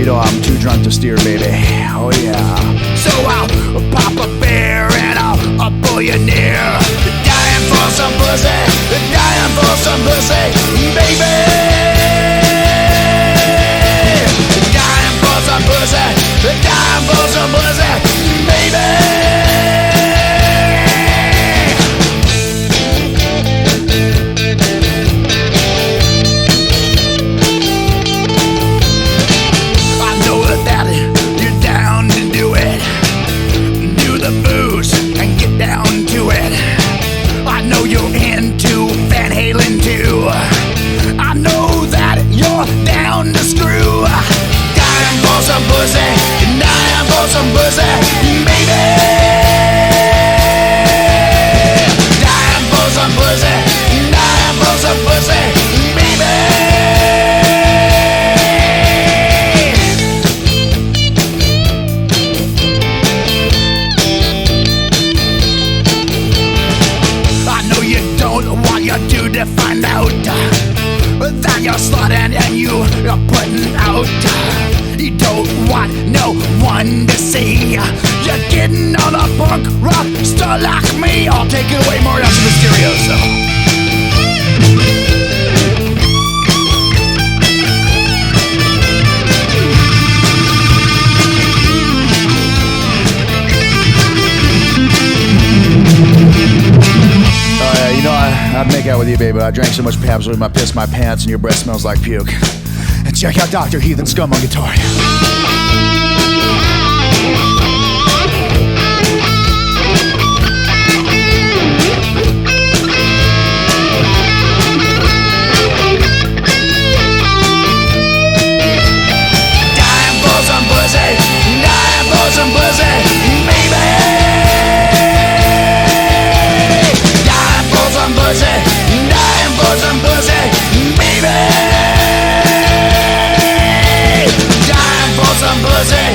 you know I'm too drunk to steer, baby. Oh yeah. So I'll pop a beer and I'll pull you near. Dying for some pussy, dying for some pussy, baby. Dying for some pussy, dying for some pussy, baby. Some pussy, baby. Dying for some pussy, dying for some pussy, baby. I know you don't want your dude to find out that you're slutting and you're putting out. You don't want no one to see you're getting on a punk rock star like me. I'll take it away, more Mauricio Mysterioso. You know, I'd make out with you, baby, but I drank so much Pabst I pissed my pants and your breath smells like puke. And check out Dr. Heathen Scum on guitar. Dying for some pussy, dying for some pussy, baby. Dying for some pussy, dying for some pussy, baby. Some pussy,